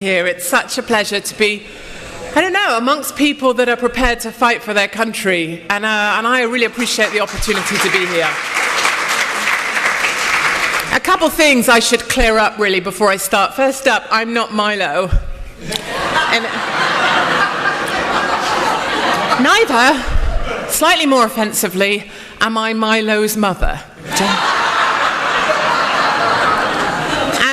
Here. It's such a pleasure to be, I don't know, amongst people that are prepared to fight for their country, and I really appreciate the opportunity to be here. A couple things I should clear up really before I start. First up, I'm not Milo. And neither, slightly more offensively, am I Milo's mother.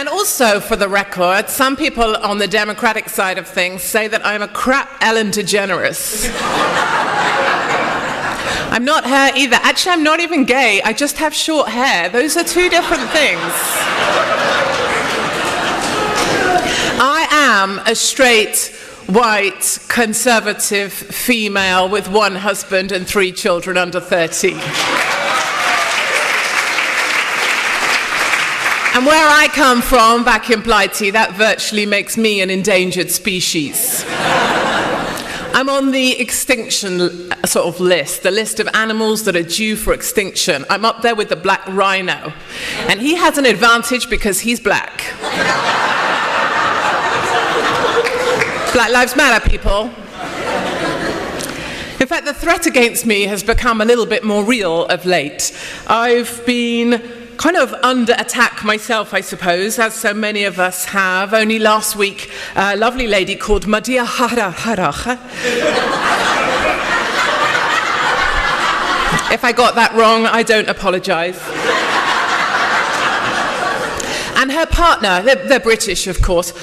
Also, for the record, some people on the Democratic side of things say that I'm a crap Ellen DeGeneres. I'm not her either. Actually, I'm not even gay. I just have short hair. Those are two different things. I am a straight, white, conservative female with one husband and 3 children under 30. And where I come from, back in Blighty, that virtually makes me an endangered species. I'm on the extinction sort of list, the list of animals that are due for extinction. I'm up there with the black rhino. And he has an advantage because he's black. Black Lives Matter, people. In fact, the threat against me has become a little bit more real of late. I've been kind of under attack myself, I suppose, as so many of us have. Only last week, a lovely lady called Madia Haraha. If I got that wrong, I don't apologize. And her partner, they're British, of course.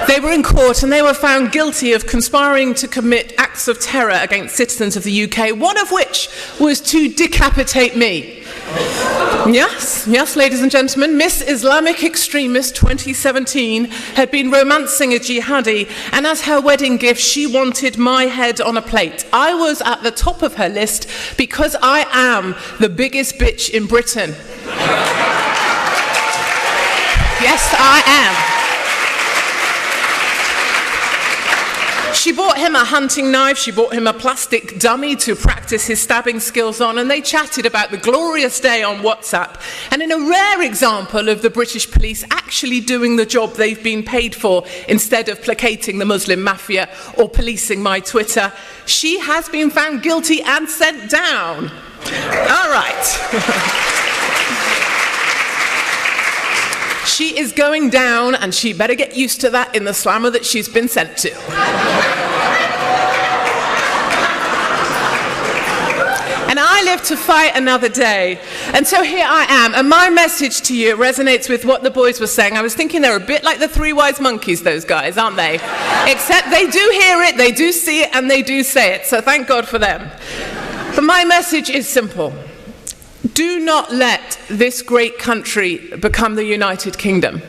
They were in court and they were found guilty of conspiring to commit acts of terror against citizens of the UK, one of which was to decapitate me. Yes, ladies and gentlemen, Miss Islamic Extremist 2017 had been romancing a jihadi, and as her wedding gift, she wanted my head on a plate. I was at the top of her list because I am the biggest bitch in Britain. Yes, I am. She bought him a hunting knife, she bought him a plastic dummy to practice his stabbing skills on, and they chatted about the glorious day on WhatsApp. And in a rare example of the British police actually doing the job they've been paid for instead of placating the Muslim mafia or policing my Twitter, she has been found guilty and sent down. All right. She is going down, and she better get used to that in the slammer that she's been sent to. And I live to fight another day. And so here I am, and my message to you resonates with what the boys were saying. I was thinking they're a bit like the 3 wise monkeys, those guys, aren't they? Except they do hear it, they do see it, and they do say it. So thank God for them. But my message is simple. Do not let this great country become the United Kingdom.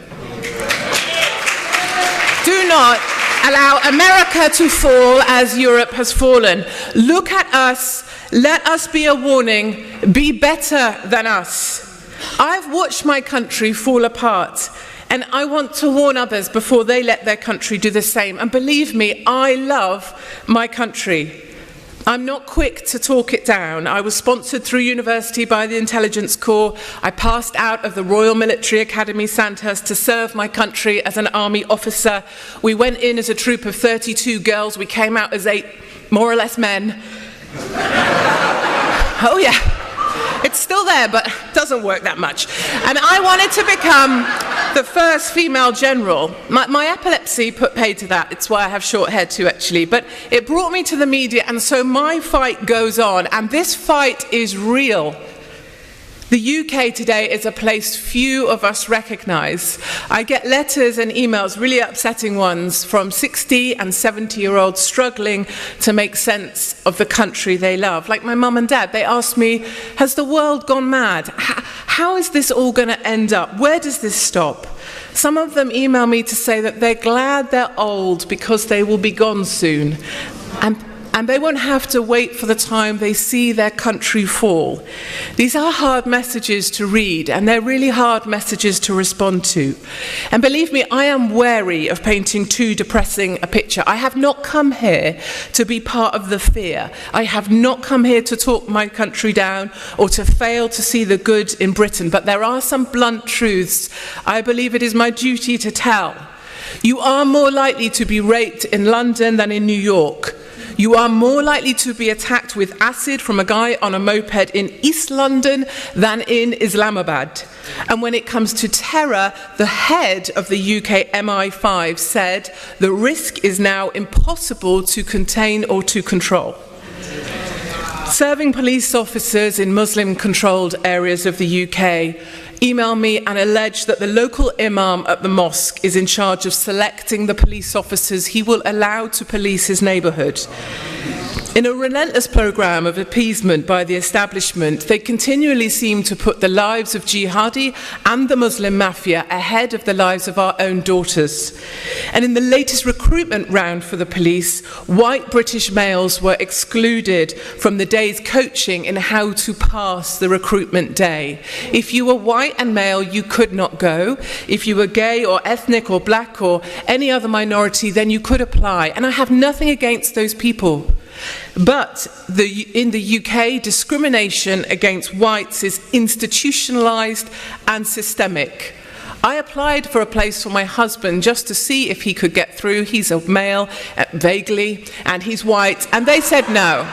Do not allow America to fall as Europe has fallen. Look at us. Let us be a warning. Be better than us. I've watched my country fall apart, and I want to warn others before they let their country do the same. And believe me, I love my country. I'm not quick to talk it down. I was sponsored through university by the Intelligence Corps. I passed out of the Royal Military Academy Sandhurst to serve my country as an army officer. We went in as a troop of 32 girls. We came out as 8 more or less men. Oh yeah. It's still there, but doesn't work that much. And I wanted to become the first female general. My epilepsy put paid to that. It's why I have short hair too, actually. But it brought me to the media, and so my fight goes on. And this fight is real. The UK today is a place few of us recognise. I get letters and emails, really upsetting ones, from 60 and 70-year-olds struggling to make sense of the country they love. Like my mum and dad, they ask me, has the world gone mad? How is this all going to end up? Where does this stop? Some of them email me to say that they're glad they're old because they will be gone soon. And and they won't have to wait for the time they see their country fall. These are hard messages to read, and they're really hard messages to respond to. And believe me, I am wary of painting too depressing a picture. I have not come here to be part of the fear. I have not come here to talk my country down or to fail to see the good in Britain, but there are some blunt truths I believe it is my duty to tell. You are more likely to be raped in London than in New York. You are more likely to be attacked with acid from a guy on a moped in East London than in Islamabad. And when it comes to terror, the head of the UK MI5 said the risk is now impossible to contain or to control. Serving police officers in Muslim-controlled areas of the UK email me and allege that the local imam at the mosque is in charge of selecting the police officers he will allow to police his neighbourhood. In a relentless programme of appeasement by the establishment, they continually seem to put the lives of jihadi and the Muslim mafia ahead of the lives of our own daughters. And in the latest recruitment round for the police, white British males were excluded from the day's coaching in how to pass the recruitment day. If you were white and male, you could not go. If you were gay or ethnic or black or any other minority, then you could apply. And I have nothing against those people. But in the UK, discrimination against whites is institutionalised and systemic. I applied for a place for my husband just to see if he could get through. He's a male, vaguely, and he's white, and they said no.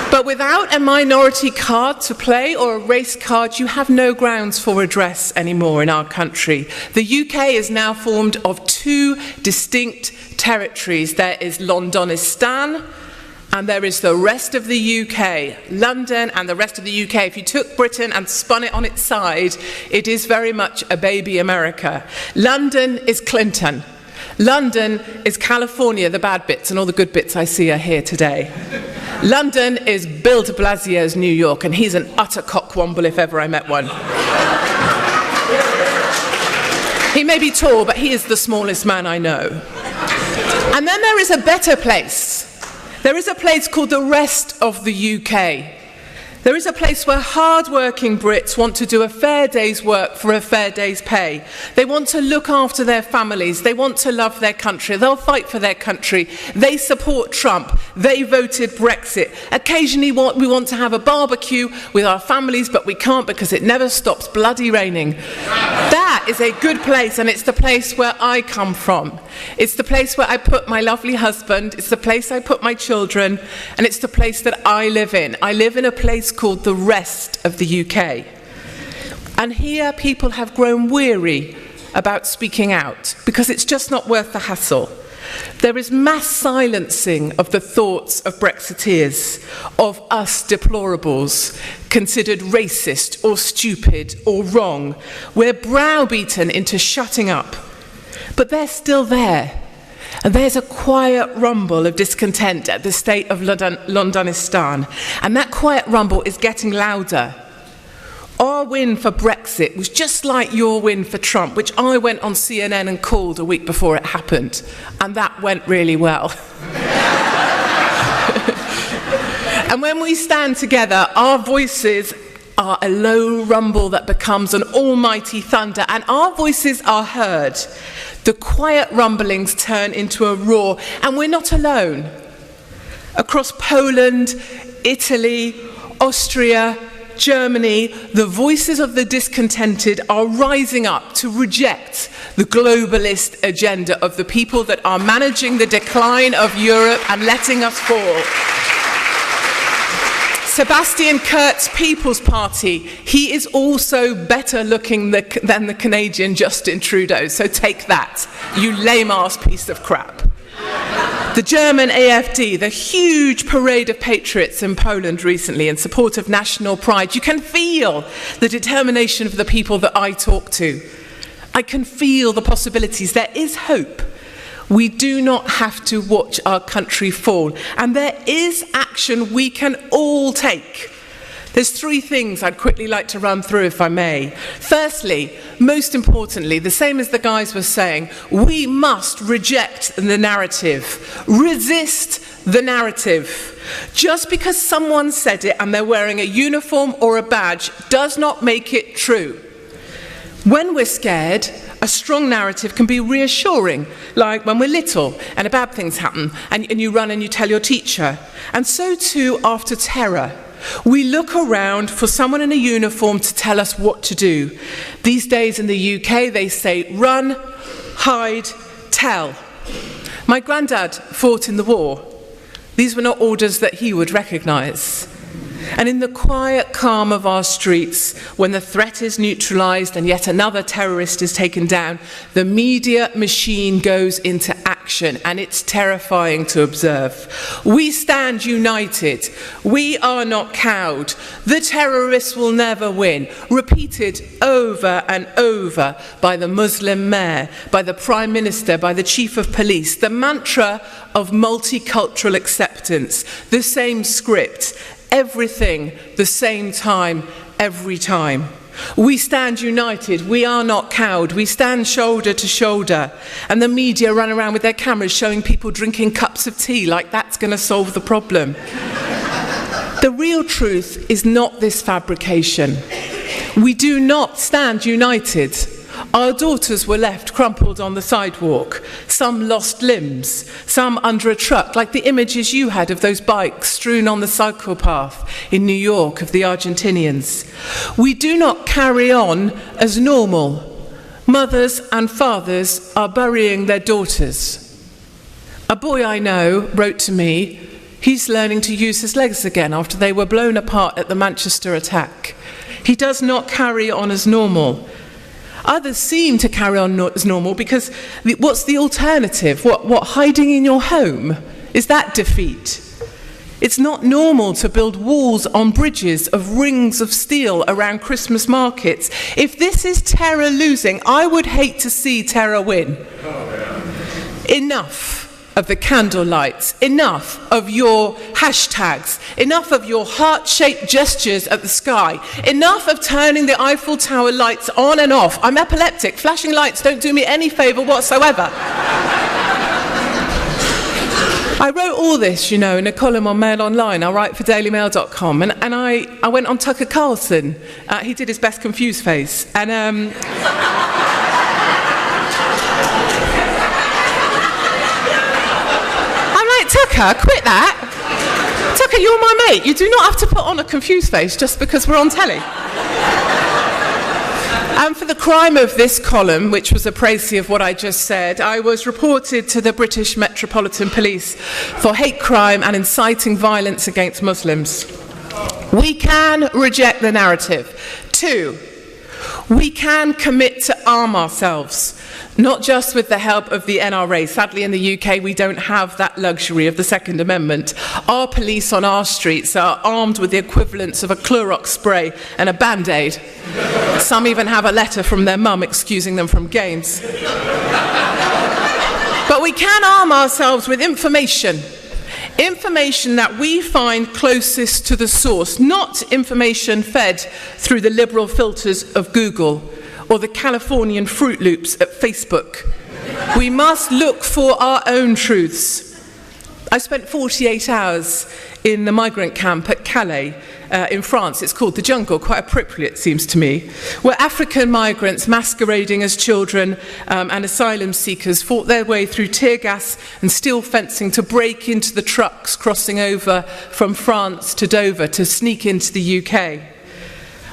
But without a minority card to play or a race card, you have no grounds for redress anymore in our country. The UK is now formed of two distinct territories. There is Londonistan and there is the rest of the UK. London and the rest of the UK. If you took Britain and spun it on its side, it is very much a baby America. London is Clinton. London is California, the bad bits, and all the good bits I see are here today. London is Bill de Blasio's New York, and he's an utter cockwomble if ever I met one. He may be tall, but he is the smallest man I know. And then there is a better place. There is a place called the rest of the UK. There is a place where hard-working Brits want to do a fair day's work for a fair day's pay. They want to look after their families. They want to love their country. They'll fight for their country. They support Trump. They voted Brexit. Occasionally we want to have a barbecue with our families, but we can't because it never stops bloody raining. That is a good place, and it's the place where I come from. It's the place where I put my lovely husband. It's the place I put my children, and it's the place that I live in. I live in a place called the rest of the UK. And here people have grown weary about speaking out because it's just not worth the hassle. There is mass silencing of the thoughts of Brexiteers, of us deplorables, considered racist or stupid or wrong. We're browbeaten into shutting up. But they're still there. And there's a quiet rumble of discontent at the state of Londonistan. And that quiet rumble is getting louder. Our win for Brexit was just like your win for Trump, which I went on CNN and called a week before it happened. And that went really well. And when we stand together, our voices are a low rumble that becomes an almighty thunder, and our voices are heard. The quiet rumblings turn into a roar, and we're not alone. Across Poland, Italy, Austria, Germany, the voices of the discontented are rising up to reject the globalist agenda of the people that are managing the decline of Europe and letting us fall. Sebastian Kurtz's People's Party, he is also better looking than the Canadian Justin Trudeau, so take that, you lame-ass piece of crap. The German AfD, the huge parade of patriots in Poland recently in support of national pride. You can feel the determination of the people that I talk to. I can feel the possibilities. There is hope. We do not have to watch our country fall. And there is action we can all take. There's three things I'd quickly like to run through, if I may. Firstly, most importantly, the same as the guys were saying, we must reject the narrative. Resist the narrative. Just because someone said it and they're wearing a uniform or a badge does not make it true. When we're scared, a strong narrative can be reassuring, like when we're little and bad things happen and you run and you tell your teacher. And so too after terror. We look around for someone in a uniform to tell us what to do. These days in the UK, they say, run, hide, tell. My granddad fought in the war. These were not orders that he would recognise. And in the quiet calm of our streets, when the threat is neutralised and yet another terrorist is taken down, the media machine goes into action, and it's terrifying to observe. We stand united. We are not cowed. The terrorists will never win. Repeated over and over by the Muslim mayor, by the Prime Minister, by the Chief of Police. The mantra of multicultural acceptance, the same script. Everything, the same time, every time. We stand united. We are not cowed. We stand shoulder to shoulder. And the media run around with their cameras showing people drinking cups of tea like that's going to solve the problem. The real truth is not this fabrication. We do not stand united. Our daughters were left crumpled on the sidewalk, some lost limbs, some under a truck, like the images you had of those bikes strewn on the cycle path in New York of the Argentinians. We do not carry on as normal. Mothers and fathers are burying their daughters. A boy I know wrote to me, he's learning to use his legs again after they were blown apart at the Manchester attack. He does not carry on as normal. Others seem to carry on as normal because what's the alternative? What, hiding in your home? Is that defeat? It's not normal to build walls on bridges of rings of steel around Christmas markets. If this is terror losing, I would hate to see terror win. Enough of the candle lights, enough of your hashtags, enough of your heart-shaped gestures at the sky, enough of turning the Eiffel Tower lights on and off. I'm epileptic. Flashing lights don't do me any favour whatsoever. I wrote all this, in a column on Mail Online. I write for dailymail.com, and I went on Tucker Carlson. He did his best confused face, and Tucker, quit that. Tucker, you're my mate. You do not have to put on a confused face just because we're on telly. And for the crime of this column, which was a précis of what I just said, I was reported to the British Metropolitan Police for hate crime and inciting violence against Muslims. We can reject the narrative. 2, we can commit to arm ourselves. Not just with the help of the NRA. Sadly, in the UK, we don't have that luxury of the Second Amendment. Our police on our streets are armed with the equivalents of a Clorox spray and a Band-Aid. Some even have a letter from their mum excusing them from games. But we can arm ourselves with information. Information that we find closest to the source, not information fed through the liberal filters of Google or the Californian Fruit Loops at Facebook. We must look for our own truths. I spent 48 hours in the migrant camp at Calais in France. It's called the jungle, quite appropriate it seems to me, where African migrants masquerading as children and asylum seekers fought their way through tear gas and steel fencing to break into the trucks crossing over from France to Dover to sneak into the UK.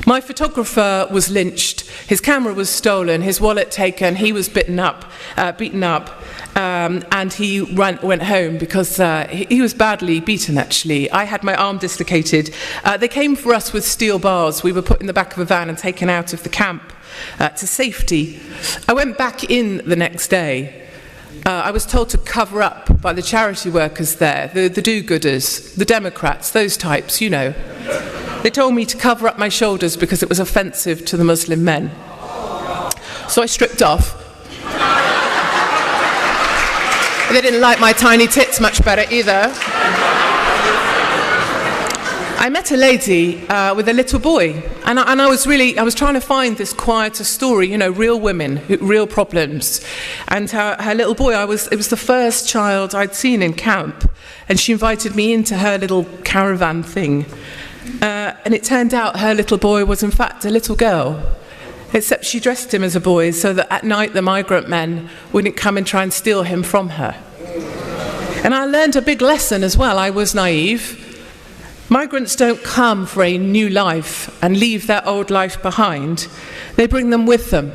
My photographer was lynched, his camera was stolen, his wallet taken, he was beaten up, and he went home because he was badly beaten, actually. I had my arm dislocated. They came for us with steel bars. We were put in the back of a van and taken out of the camp to safety. I went back in the next day. I was told to cover up by the charity workers there, the do-gooders, the Democrats, those types, They told me to cover up my shoulders because it was offensive to the Muslim men. So I stripped off. They didn't like my tiny tits much better either. I met a lady with a little boy, and I was trying to find this quieter story, you know, real women, real problems. And her little boy, it was the first child I'd seen in camp, and she invited me into her little caravan thing. And it turned out her little boy was in fact a little girl, except she dressed him as a boy so that at night the migrant men wouldn't come and try and steal him from her. And I learned a big lesson as well. I was naive. Migrants don't come for a new life and leave their old life behind. They bring them with them.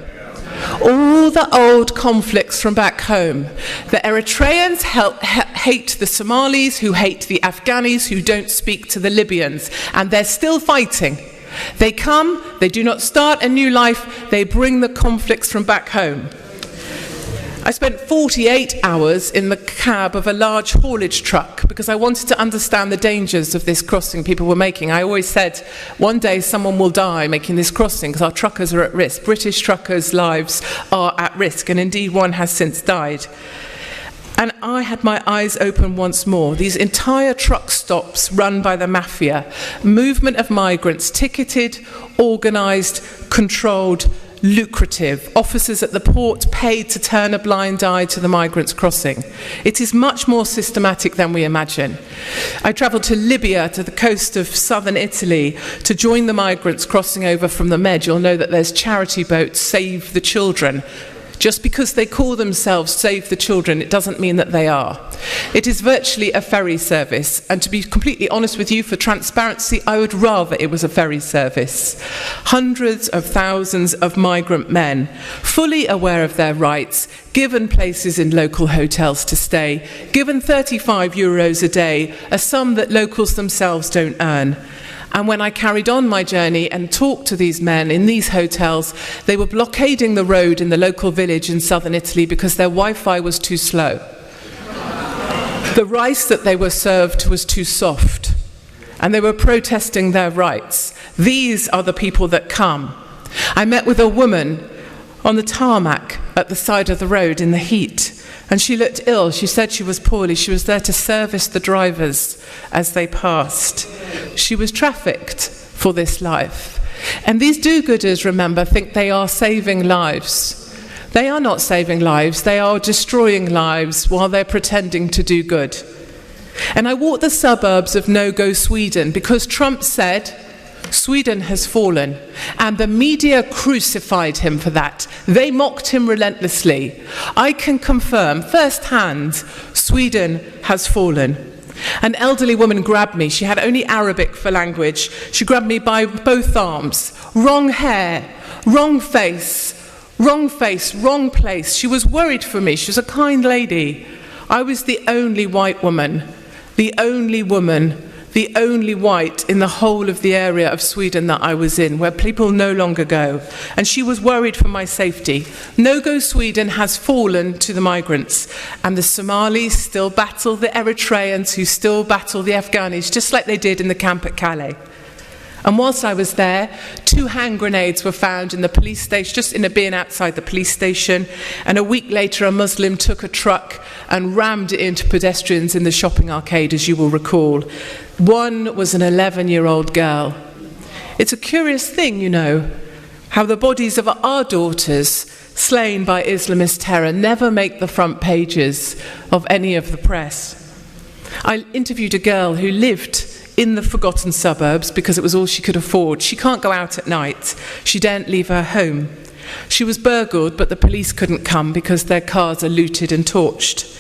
All the old conflicts from back home. The Eritreans hate the Somalis, who hate the Afghanis, who don't speak to the Libyans, and they're still fighting. They come, they do not start a new life, they bring the conflicts from back home. I spent 48 hours in the cab of a large haulage truck because I wanted to understand the dangers of this crossing people were making. I always said, one day someone will die making this crossing because our truckers are at risk. British truckers' lives are at risk, and indeed one has since died. And I had my eyes open once more. These entire truck stops run by the mafia, movement of migrants, ticketed, organised, controlled, lucrative, officers at the port paid to turn a blind eye to the migrants crossing. It is much more systematic than we imagine. I travelled to Libya, to the coast of southern Italy, to join the migrants crossing over from the Med. You'll know that there's charity boats, Save the Children. Just because they call themselves Save the Children, it doesn't mean that they are. It is virtually a ferry service, and to be completely honest with you, for transparency, I would rather it was a ferry service. Hundreds of thousands of migrant men, fully aware of their rights, given places in local hotels to stay, given €35 a day, a sum that locals themselves don't earn. And when I carried on my journey and talked to these men in these hotels, they were blockading the road in the local village in southern Italy because their Wi-Fi was too slow. The rice that they were served was too soft, and they were protesting their rights. These are the people that come. I met with a woman on the tarmac at the side of the road in the heat, and she looked ill. She said she was poorly. She was there to service the drivers as they passed. She was trafficked for this life. And these do-gooders, remember, think they are saving lives. They are not saving lives. They are destroying lives while they're pretending to do good. And I walked the suburbs of no-go Sweden because Trump said, Sweden has fallen, and the media crucified him for that. They mocked him relentlessly. I can confirm firsthand, Sweden has fallen. An elderly woman grabbed me. She had only Arabic for language. She grabbed me by both arms. Wrong hair, wrong face, wrong place. She was worried for me. She was a kind lady. I was the only white woman, the only white in the whole of the area of Sweden that I was in, where people no longer go. And she was worried for my safety. No-go Sweden has fallen to the migrants, and the Somalis still battle the Eritreans, who still battle the Afghanis, just like they did in the camp at Calais. And whilst I was there, 2 hand grenades were found in the police station, just in a bin outside the police station. And a week later, a Muslim took a truck and rammed it into pedestrians in the shopping arcade, as you will recall. One was an 11-year-old girl. It's a curious thing, you know, how the bodies of our daughters slain by Islamist terror never make the front pages of any of the press. I interviewed a girl who lived in the forgotten suburbs because it was all she could afford. She can't go out at night. She daren't leave her home. She was burgled, but the police couldn't come because their cars are looted and torched.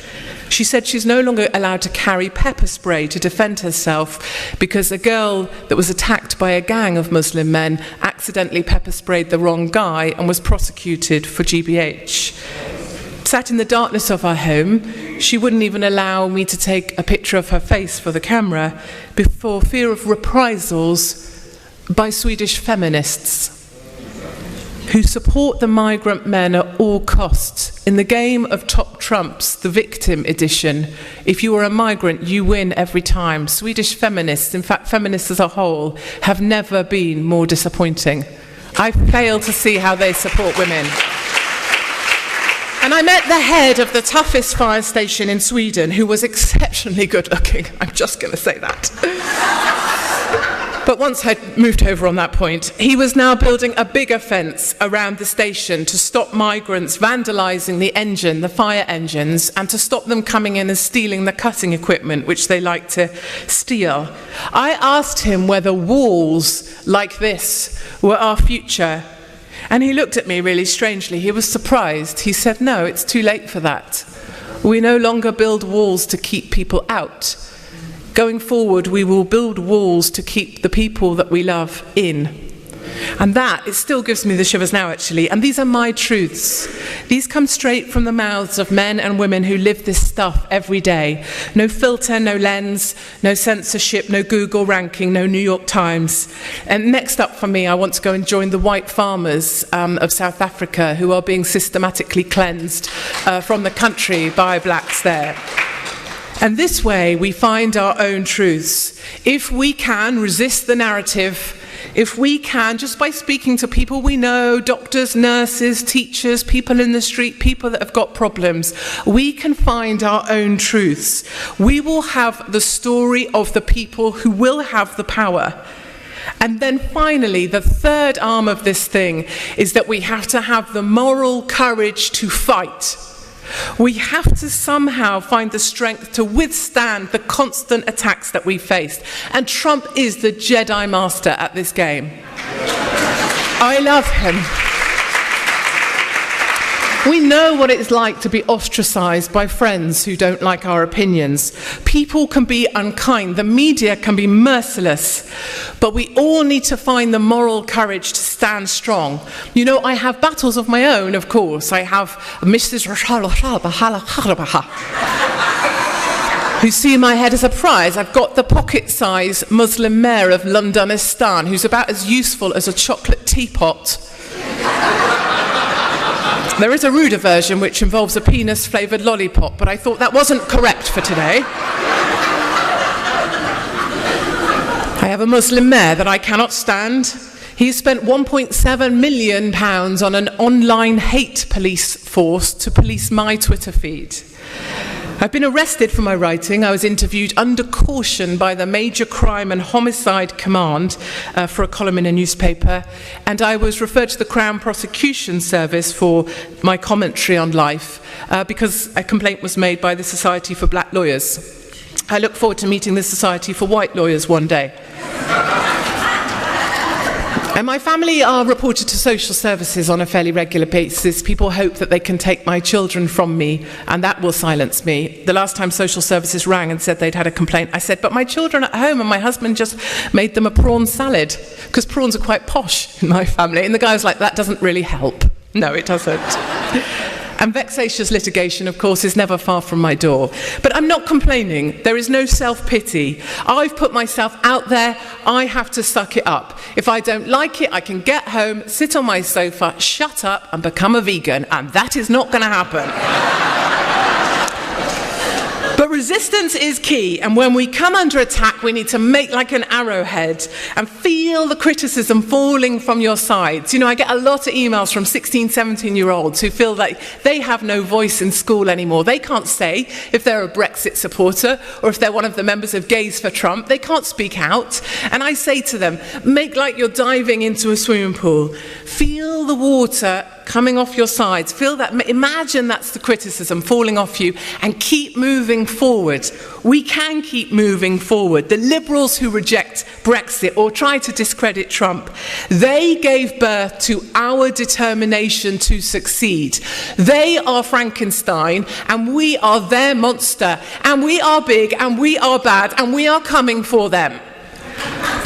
She said she's no longer allowed to carry pepper spray to defend herself because a girl that was attacked by a gang of Muslim men accidentally pepper sprayed the wrong guy and was prosecuted for GBH. Sat in the darkness of our home, she wouldn't even allow me to take a picture of her face for the camera for fear of reprisals by Swedish feminists who support the migrant men at all costs. In the game of Top Trumps, the victim edition, if you are a migrant, you win every time. Swedish feminists, in fact feminists as a whole, have never been more disappointing. I fail to see how they support women. And I met the head of the toughest fire station in Sweden, who was exceptionally good looking. I'm just going to say that. But once I'd moved over on that point, he was now building a bigger fence around the station to stop migrants vandalising the engine, the fire engines, and to stop them coming in and stealing the cutting equipment, which they like to steal. I asked him whether walls like this were our future, and he looked at me really strangely. He was surprised. He said, "No, it's too late for that. We no longer build walls to keep people out. Going forward, we will build walls to keep the people that we love in." And that, it still gives me the shivers now, actually. And these are my truths. These come straight from the mouths of men and women who live this stuff every day. No filter, no lens, no censorship, no Google ranking, no New York Times. And next up for me, I want to go and join the white farmers of South Africa who are being systematically cleansed from the country by blacks there. And this way we find our own truths. If we can resist the narrative, if we can, just by speaking to people we know, doctors, nurses, teachers, people in the street, people that have got problems, we can find our own truths. We will have the story of the people who will have the power. And then finally, the third arm of this thing is that we have to have the moral courage to fight. We have to somehow find the strength to withstand the constant attacks that we faced. And Trump is the Jedi Master at this game. I love him. We know what it's like to be ostracized by friends who don't like our opinions. People can be unkind. The media can be merciless. But we all need to find the moral courage to stand strong. You know, I have battles of my own, of course. I have Mrs. who see my head as a prize. I've got the pocket-sized Muslim mayor of Londonistan, who's about as useful as a chocolate teapot. There is a ruder version which involves a penis-flavoured lollipop, but I thought that wasn't correct for today. I have a Muslim mayor that I cannot stand. He's spent £1.7 million on an online hate police force to police my Twitter feed. I've been arrested for my writing. I was interviewed under caution by the Major Crime and Homicide Command for a column in a newspaper, and I was referred to the Crown Prosecution Service for my commentary on life because a complaint was made by the Society for Black Lawyers. I look forward to meeting the Society for White Lawyers one day. And my family are reported to social services on a fairly regular basis. People hope that they can take my children from me, and that will silence me. The last time social services rang and said they'd had a complaint, I said, but my children are at home, and my husband just made them a prawn salad, because prawns are quite posh in my family. And the guy was like, that doesn't really help. No, it doesn't. And vexatious litigation, of course, is never far from my door. But I'm not complaining. There is no self-pity. I've put myself out there. I have to suck it up. If I don't like it, I can get home, sit on my sofa, shut up, and become a vegan. And that is not going to happen. But resistance is key, and when we come under attack, we need to make like an arrowhead and feel the criticism falling from your sides. You know, I get a lot of emails from 16, 17-year-olds who feel like they have no voice in school anymore. They can't say if they're a Brexit supporter or if they're one of the members of Gays for Trump. They can't speak out. And I say to them, make like you're diving into a swimming pool. Feel the water coming off your sides. Feel that, imagine that's the criticism falling off you, and keep moving forward. We can keep moving forward. The liberals who reject Brexit or try to discredit Trump, they gave birth to our determination to succeed. They are Frankenstein, and we are their monster, and we are big, and we are bad, and we are coming for them.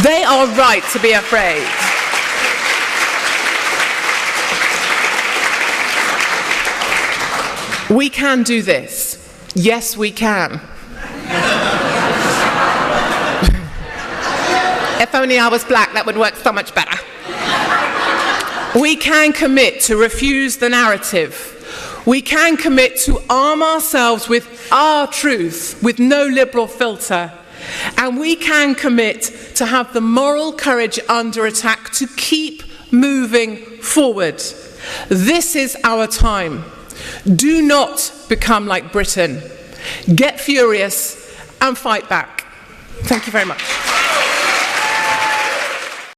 They are right to be afraid. We can do this. Yes, we can. If only I was black, that would work so much better. We can commit to refuse the narrative. We can commit to arm ourselves with our truth, with no liberal filter. And we can commit to have the moral courage under attack to keep moving forward. This is our time. Do not become like Britain. Get furious and fight back. Thank you very much.